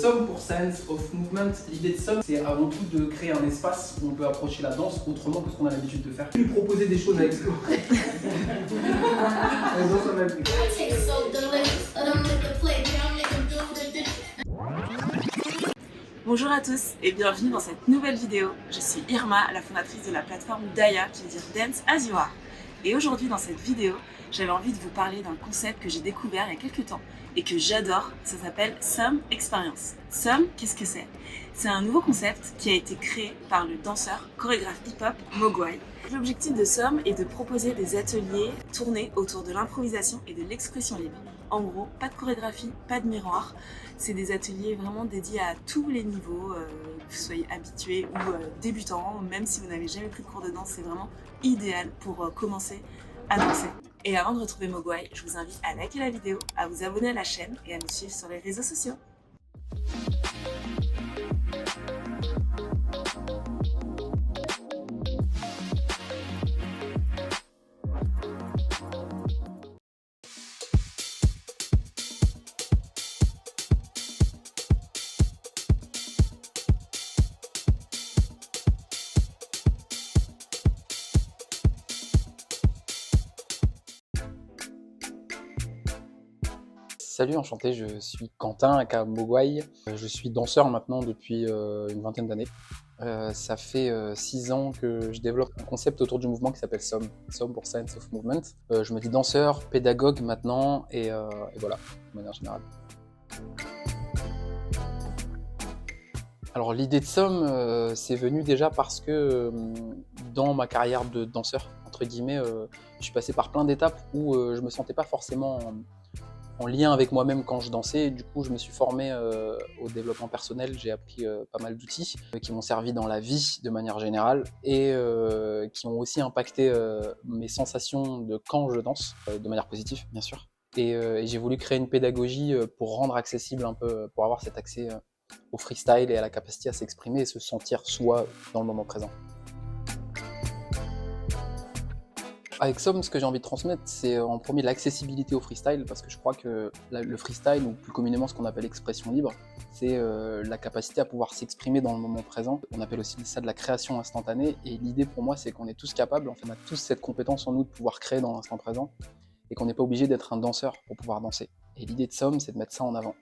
Somme pour Science of Movement, l'idée de Somme, c'est avant tout de créer un espace où on peut approcher la danse autrement que ce qu'on a l'habitude de faire. Lui proposer des choses à explorer. Bonjour à tous et bienvenue dans cette nouvelle vidéo. Je suis Irma, la fondatrice de la plateforme Daya, qui veut dire Dance as You Are. Et aujourd'hui dans cette vidéo, j'avais envie de vous parler d'un concept que j'ai découvert il y a quelques temps et que j'adore, ça s'appelle Somme Experience. Somme, qu'est-ce que c'est? C'est un nouveau concept qui a été créé par le danseur, chorégraphe hip-hop Mogwai. L'objectif de Somme est de proposer des ateliers tournés autour de l'improvisation et de l'expression libre. En gros, pas de chorégraphie, pas de miroir. C'est des ateliers vraiment dédiés à tous les niveaux, que vous soyez habitué ou débutant, même si vous n'avez jamais pris de cours de danse, c'est vraiment idéal pour commencer à danser. Et avant de retrouver Mogwai, je vous invite à liker la vidéo, à vous abonner à la chaîne et à me suivre sur les réseaux sociaux. Salut, enchanté, je suis Quentin aka Mogwai. Je suis danseur maintenant depuis une vingtaine d'années. Ça fait 6 ans que je développe un concept autour du mouvement qui s'appelle Somme pour Science of Movement. Je me dis danseur, pédagogue maintenant et voilà, de manière générale. Alors l'idée de Somme, c'est venu déjà parce que dans ma carrière de danseur, entre guillemets, je suis passé par plein d'étapes où je me sentais pas forcément en lien avec moi-même quand je dansais. Et du coup, je me suis formé au développement personnel. J'ai appris pas mal d'outils qui m'ont servi dans la vie de manière générale et qui ont aussi impacté mes sensations de quand je danse, de manière positive, bien sûr. Et j'ai voulu créer une pédagogie pour rendre accessible un peu, pour avoir cet accès au freestyle et à la capacité à s'exprimer et se sentir soi dans le moment présent. Avec Somme, ce que j'ai envie de transmettre, c'est en premier l'accessibilité au freestyle, parce que je crois que le freestyle, ou plus communément ce qu'on appelle l'expression libre, c'est la capacité à pouvoir s'exprimer dans le moment présent. On appelle aussi ça de la création instantanée, et l'idée pour moi, c'est qu'on est tous capables, en fait, on a tous cette compétence en nous de pouvoir créer dans l'instant présent, et qu'on n'est pas obligé d'être un danseur pour pouvoir danser. Et l'idée de Somme, c'est de mettre ça en avant.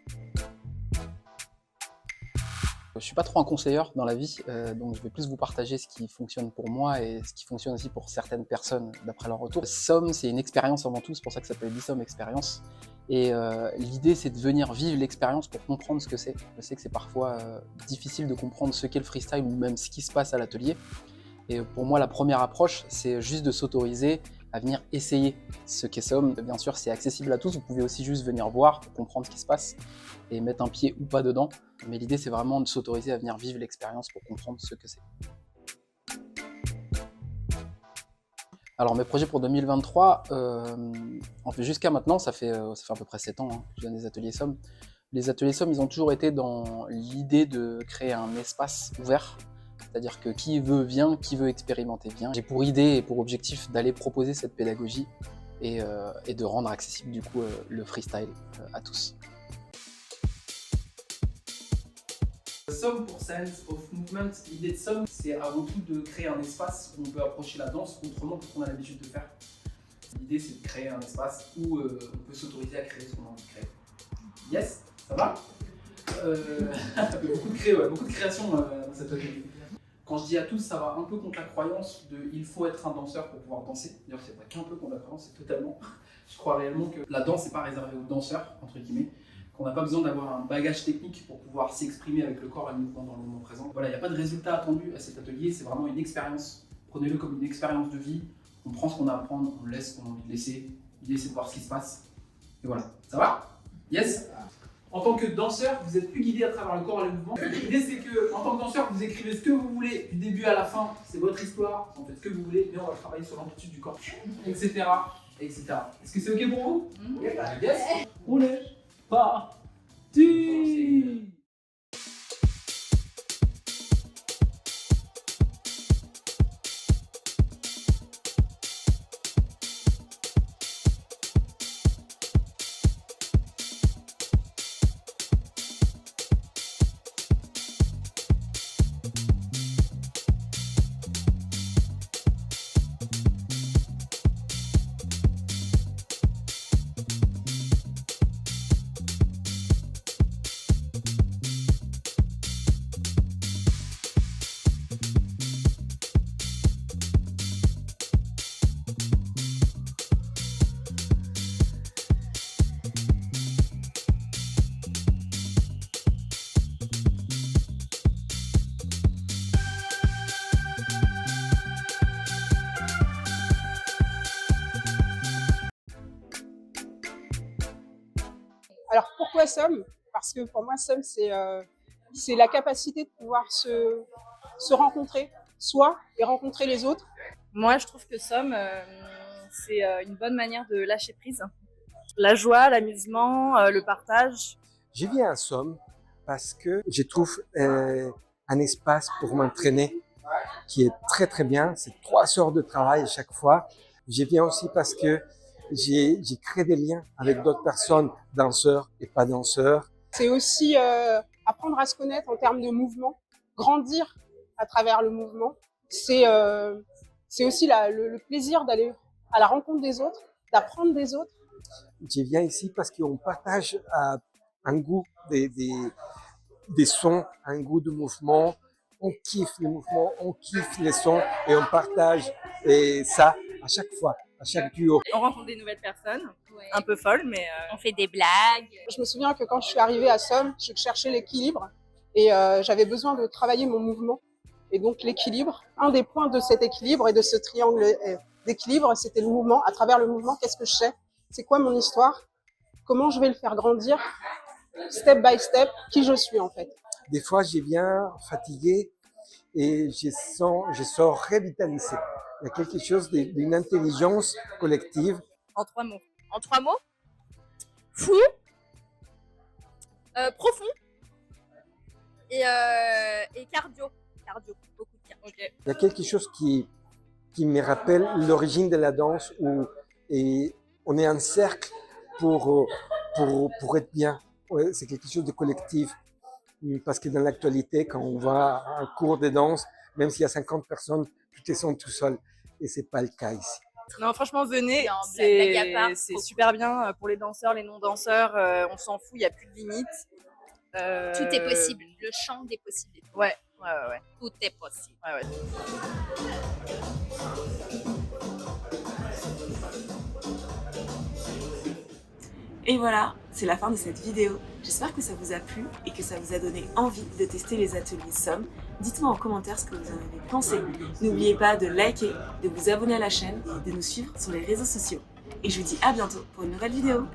Je suis pas trop un conseilleur dans la vie, donc je vais plus vous partager ce qui fonctionne pour moi et ce qui fonctionne aussi pour certaines personnes d'après leur retour. Somme, c'est une expérience avant tout, c'est pour ça que ça s'appelle Somme Experience. Et l'idée, c'est de venir vivre l'expérience pour comprendre ce que c'est. Je sais que c'est parfois difficile de comprendre ce qu'est le freestyle ou même ce qui se passe à l'atelier. Et pour moi, la première approche, c'est juste de s'autoriser à venir essayer ce qu'est Somme. Bien sûr, c'est accessible à tous, vous pouvez aussi juste venir voir pour comprendre ce qui se passe et mettre un pied ou pas dedans. Mais l'idée, c'est vraiment de s'autoriser à venir vivre l'expérience pour comprendre ce que c'est. Alors, mes projets pour 2023, en fait, jusqu'à maintenant, ça fait à peu près 7 ans que je donne des ateliers Somme. Les ateliers Somme, ils ont toujours été dans l'idée de créer un espace ouvert. C'est-à-dire que qui veut vient, qui veut expérimenter vient. J'ai pour idée et pour objectif d'aller proposer cette pédagogie et de rendre accessible du coup le freestyle à tous. Somme pour Science of Movement, l'idée de Somme, c'est avant tout de créer un espace où on peut approcher la danse autrement que ce qu'on a l'habitude de faire. L'idée, c'est de créer un espace où on peut s'autoriser à créer ce qu'on a envie de créer. Yes, ça va beaucoup de création dans cette atelier. Quand je dis à tous, ça va un peu contre la croyance de il faut être un danseur pour pouvoir danser. D'ailleurs, c'est pas qu'un peu contre la croyance, c'est totalement. Je crois réellement que la danse n'est pas réservée aux danseurs, entre guillemets, qu'on n'a pas besoin d'avoir un bagage technique pour pouvoir s'exprimer avec le corps et le mouvement dans le moment présent. Voilà, il n'y a pas de résultat attendu à cet atelier, c'est vraiment une expérience. Prenez-le comme une expérience de vie, on prend ce qu'on a à apprendre, on laisse ce qu'on a envie de laisser, l'idée c'est de voir ce qui se passe. Et voilà, ça va? Yes? En tant que danseur, vous êtes plus guidé à travers le corps et le mouvement. L'idée c'est que, en tant que danseur, vous écrivez ce que vous voulez, du début à la fin, c'est votre histoire, vous en faites ce que vous voulez, mais on va travailler sur l'amplitude du corps, etc. etc. Est-ce que c'est ok pour vous? Yes? On est parti! beaucoup à Somme, parce que pour moi, Somme, c'est la capacité de pouvoir se rencontrer, soi, et rencontrer les autres. Moi, je trouve que Somme, c'est une bonne manière de lâcher prise. La joie, l'amusement, le partage. Je viens à Somme parce que je trouve un espace pour m'entraîner qui est très très bien. C'est 3 heures de travail à chaque fois. Je viens aussi parce que j'ai créé des liens avec d'autres personnes, danseurs et pas danseurs. C'est aussi apprendre à se connaître en termes de mouvement, grandir à travers le mouvement. C'est aussi le plaisir d'aller à la rencontre des autres, d'apprendre des autres. Je viens ici parce qu'on partage un goût des sons, un goût de mouvement. On kiffe les mouvements, on kiffe les sons et on partage ça à chaque fois, à chaque duo. On rencontre des nouvelles personnes, un peu folles, mais On fait des blagues. Je me souviens que quand je suis arrivée à Somme, je cherchais l'équilibre et j'avais besoin de travailler mon mouvement. Et donc l'équilibre, un des points de cet équilibre et de ce triangle d'équilibre, c'était le mouvement. À travers le mouvement, qu'est-ce que je sais? C'est quoi mon histoire? Comment je vais le faire grandir? Step by step, qui je suis en fait. Des fois, je viens fatigué et je sors revitalisé. Il y a quelque chose d'une intelligence collective. en 3 mots. En 3 mots? Fou, profond et cardio. Cardio, beaucoup de cardio. Ok. Il y a quelque chose qui me rappelle l'origine de la danse où on est en cercle pour être bien. Ouais, c'est quelque chose de collectif. Parce que dans l'actualité, quand on va à un cours de danse, même s'il y a 50 personnes, tout sont tout seuls. Et c'est pas le cas ici. Non, franchement, venez, Non, blague à part, c'est trop super bien pour les danseurs, les non-danseurs, on s'en fout, il n'y a plus de limites. Tout est possible. Le champ des possibles. Ouais. Tout est possible. Ouais. Et voilà, c'est la fin de cette vidéo. J'espère que ça vous a plu et que ça vous a donné envie de tester les ateliers Somme. Dites-moi en commentaire ce que vous en avez pensé. N'oubliez pas de liker, de vous abonner à la chaîne et de nous suivre sur les réseaux sociaux. Et je vous dis à bientôt pour une nouvelle vidéo.